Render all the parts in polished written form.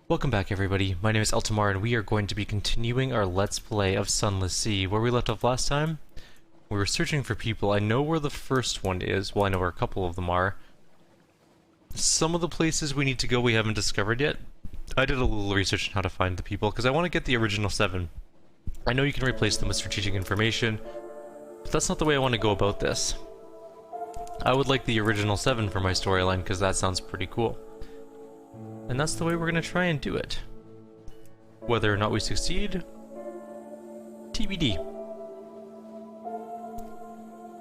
Welcome back everybody, my name is Eltimar and we are going to be continuing our Let's Play of Sunless Sea. Where we left off last time, we were searching for people. I know where the first one is, well I know where a couple of them are. Some of the places we need to go we haven't discovered yet. I did a little research on how to find the people, because I want to get the original 7. I know you can replace them with strategic information, but that's not the way I want to go about this. I would like the original 7 for my storyline, because that sounds pretty cool. And that's the way we're going to try and do it. Whether or not we succeed, TBD.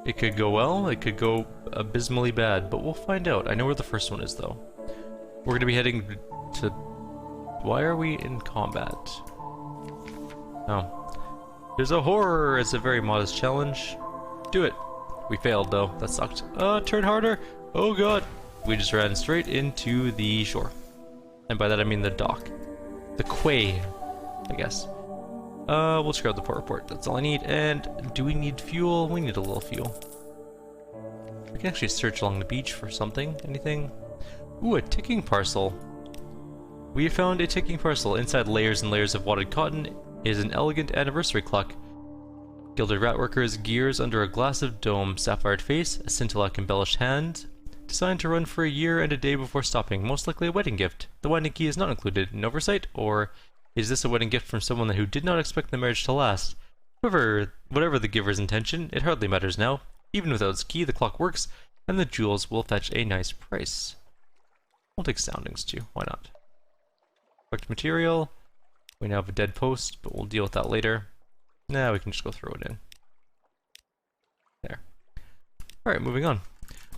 It could go well, it could go abysmally bad, but we'll find out. I know where the first one is though. We're going to be heading to... Why are we in combat? Oh. There's a horror! It's a very modest challenge. Do it. We failed though, that sucked. Turn harder! Oh god! We just ran straight into the shore. And by that I mean the dock. The quay, I guess. We'll check out the port report. That's all I need. And do we need fuel? We need a little fuel. We can actually search along the beach for something. Anything? Ooh, a ticking parcel. We found a ticking parcel. Inside layers and layers of wadded cotton is an elegant anniversary clock. Gilded ratworker's gears under a glass of dome, sapphired face, a scintillac embellished hand. Designed to run for a year and a day before stopping, most likely a wedding gift. The winding key is not included. An oversight, or is this a wedding gift from someone who did not expect the marriage to last? Whatever the giver's intention, it hardly matters now. Even without its key, the clock works, and the jewels will fetch a nice price. We'll take soundings too, why not? Collect material. We now have a dead post, but we'll deal with that later. Nah, we can just go throw it in. There. Alright, moving on.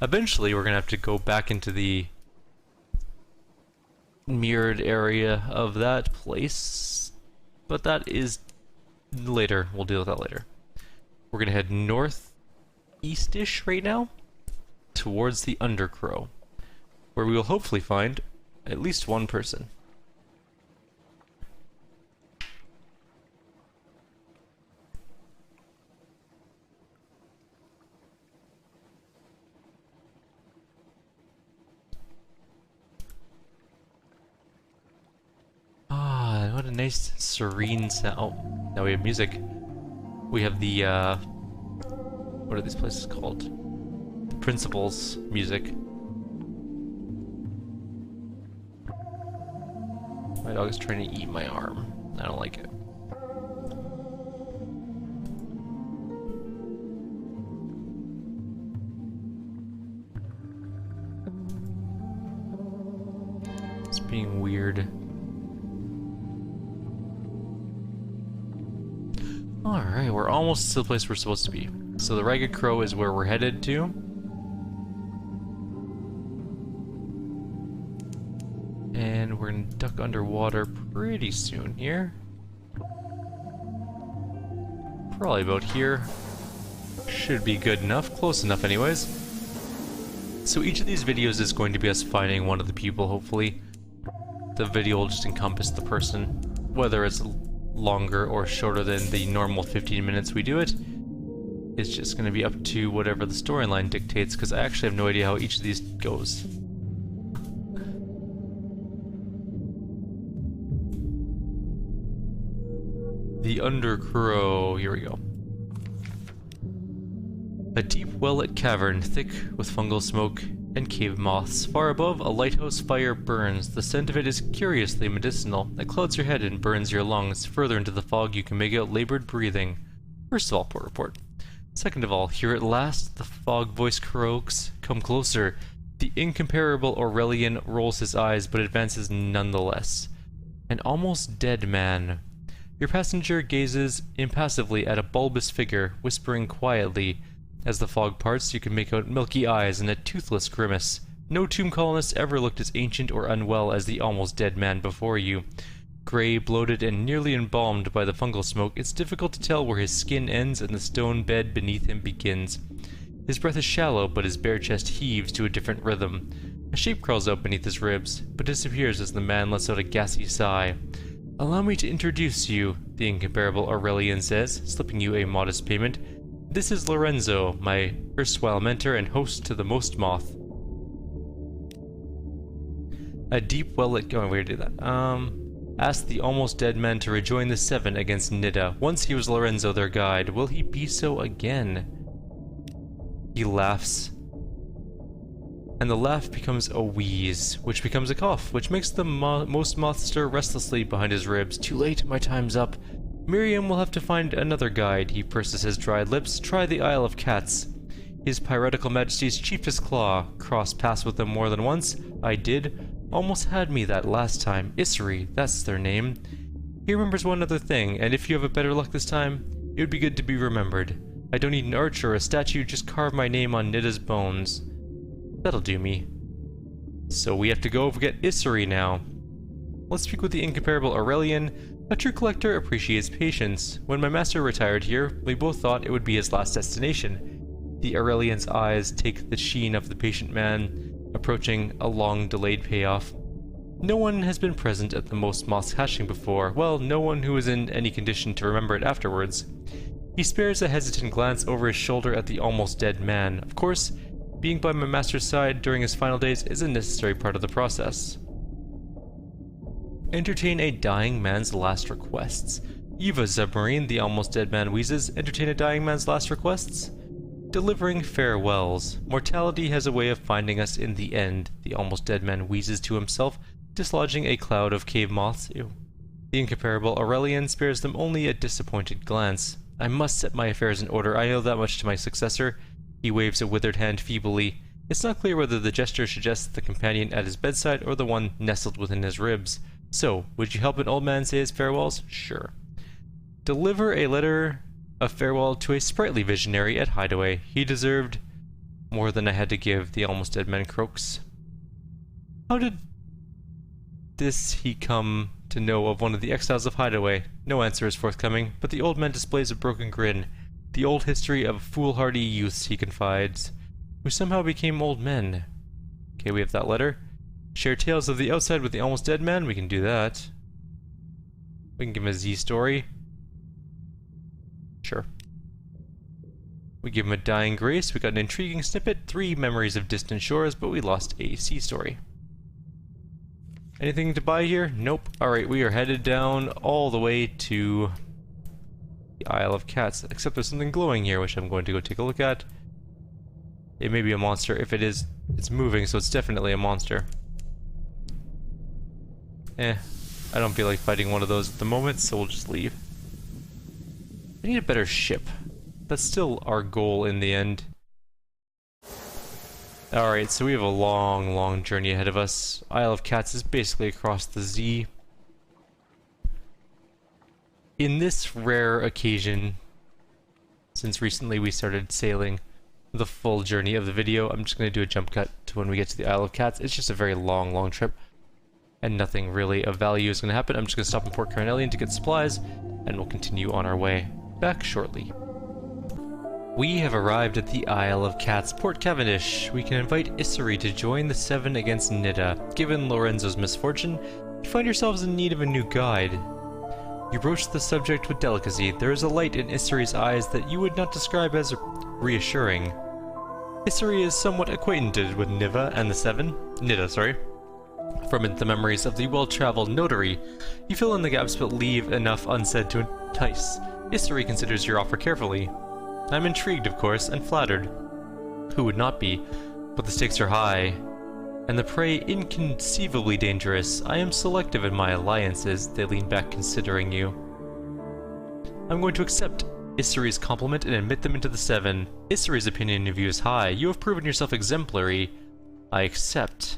Eventually, we're going to have to go back into the mirrored area of that place, but that is later. We'll deal with that later. We're going to head northeast-ish right now, towards the Undercrow, where we will hopefully find at least one person. What a nice, serene sound. Oh, now we have music. We have the, what are these places called? The Principal's music. My dog is trying to eat my arm. I don't like it. It's being weird. Alright, we're almost to the place we're supposed to be. So the Ragged Crow is where we're headed to. And we're gonna duck underwater pretty soon here. Probably about here. Should be good enough, close enough anyways. So each of these videos is going to be us finding one of the people, hopefully. The video will just encompass the person, whether it's longer or shorter than the normal 15 minutes we do it. It's just going to be up to whatever the storyline dictates, because I actually have no idea how each of these goes. The Undercrow, here we go. A deep well-lit cavern, thick with fungal smoke and cave moths. Far above, a lighthouse fire burns. The scent of it is curiously medicinal. It clouds your head and burns your lungs. Further into the fog, you can make out labored breathing. First of all, port report. Second of all, here at last, the fog voice croaks. Come closer. The incomparable Aurelian rolls his eyes, but advances nonetheless. An almost dead man. Your passenger gazes impassively at a bulbous figure, whispering quietly. As the fog parts, you can make out milky eyes and a toothless grimace. No tomb colonist ever looked as ancient or unwell as the almost dead man before you. Gray, bloated, and nearly embalmed by the fungal smoke, it's difficult to tell where his skin ends and the stone bed beneath him begins. His breath is shallow, but his bare chest heaves to a different rhythm. A shape crawls out beneath his ribs, but disappears as the man lets out a gassy sigh. Allow me to introduce you, the incomparable Aurelian says, slipping you a modest payment. This is Lorenzo, my erstwhile mentor and host to the Most Moth. A deep well-lit... Oh, we to do that. Ask the almost dead man to rejoin the Seven against Nida. Once he was Lorenzo, their guide. Will he be so again? He laughs. And the laugh becomes a wheeze, which becomes a cough, which makes the most moth stir restlessly behind his ribs. Too late, my time's up. Miriam will have to find another guide. He purses his dried lips. Try the Isle of Cats. His piratical majesty's chiefest claw. Crossed paths with them more than once. I did. Almost had me that last time. Isri, that's their name. He remembers one other thing, and if you have a better luck this time, it would be good to be remembered. I don't need an arch or a statue, just carve my name on Nida's bones. That'll do me. So we have to go get Isri now. Let's speak with the incomparable Aurelian. A true collector appreciates patience. When my master retired here, we both thought it would be his last destination. The Aurelian's eyes take the sheen of the patient man, approaching a long-delayed payoff. No one has been present at the most moths hatching before. Well, no one who is in any condition to remember it afterwards. He spares a hesitant glance over his shoulder at the almost dead man. Of course, being by my master's side during his final days is a necessary part of the process. Entertain a dying man's last requests. Eva Zubmarine, the almost dead man wheezes. Entertain a dying man's last requests? Delivering farewells. Mortality has a way of finding us in the end, the almost dead man wheezes to himself, dislodging a cloud of cave moths. Ew. The incomparable Aurelian spares them only a disappointed glance. I must set my affairs in order. I owe that much to my successor. He waves a withered hand feebly. It's not clear whether the gesture suggests the companion at his bedside or the one nestled within his ribs. So, would you help an old man say his farewells? Sure. Deliver a letter of farewell to a sprightly visionary at Hideaway. He deserved more than I had to give, the almost dead man croaks. How did this he come to know of one of the exiles of Hideaway? No answer is forthcoming, but the old man displays a broken grin. The old history of foolhardy youths, he confides, who somehow became old men. Okay, we have that letter. Share tales of the outside with the almost dead man? We can do that. We can give him a Z story. Sure. We give him a dying grace. We got an intriguing snippet. 3 memories of distant shores, but we lost a sea story. Anything to buy here? Nope. Alright, we are headed down all the way to the Isle of Cats. Except there's something glowing here, which I'm going to go take a look at. It may be a monster. If it is, it's moving, so it's definitely a monster. I don't feel like fighting one of those at the moment, so we'll just leave. I need a better ship. That's still our goal in the end. Alright, so we have a long, long journey ahead of us. Isle of Cats is basically across the Z. In this rare occasion, since recently we started sailing the full journey of the video, I'm just going to do a jump cut to when we get to the Isle of Cats. It's just a very long, long trip, and nothing really of value is going to happen. I'm just going to stop in Port Carnelian to get supplies, and we'll continue on our way. Back shortly. We have arrived at the Isle of Cats, Port Cavendish. We can invite Isri to join the Seven against Nida. Given Lorenzo's misfortune, you find yourselves in need of a new guide. You broach the subject with delicacy. There is a light in Isri's eyes that you would not describe as reassuring. Isri is somewhat acquainted with Nida and the Seven. Nida, sorry. From it, the memories of the well-traveled notary. You fill in the gaps but leave enough unsaid to entice. Isri considers your offer carefully. I'm intrigued, of course, and flattered. Who would not be? But the stakes are high, and the prey inconceivably dangerous. I am selective in my alliances. They lean back considering you. I'm going to accept Isri's compliment and admit them into the Seven. Isri's opinion of you is high. You have proven yourself exemplary. I accept.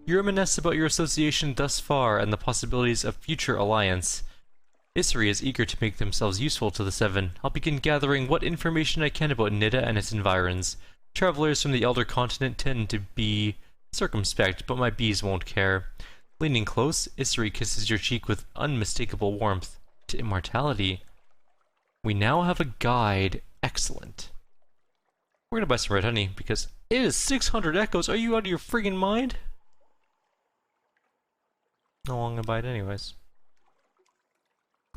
You reminisce about your association thus far and the possibilities of future alliance. Isri is eager to make themselves useful to the Seven. I'll begin gathering what information I can about Nida and its environs. Travelers from the Elder Continent tend to be circumspect, but my bees won't care. Leaning close, Isri kisses your cheek with unmistakable warmth. To immortality. We now have a guide. Excellent. We're gonna buy some red honey, because it is 600 echoes. Are you out of your friggin' mind? No, I'm gonna buy it anyways.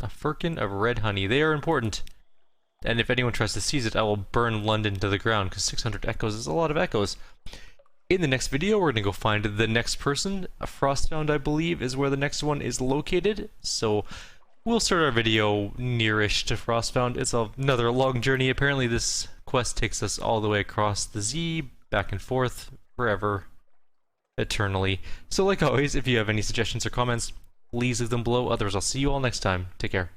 A firkin of red honey. They are important. And if anyone tries to seize it, I will burn London to the ground, because 600 echoes is a lot of echoes. In the next video, we're gonna go find the next person. Frostbound, I believe, is where the next one is located. So we'll start our video nearish to Frostbound. It's another long journey. Apparently this quest takes us all the way across the Z, back and forth, forever, eternally. So like always, if you have any suggestions or comments, please leave them below. Otherwise, I'll see you all next time. Take care.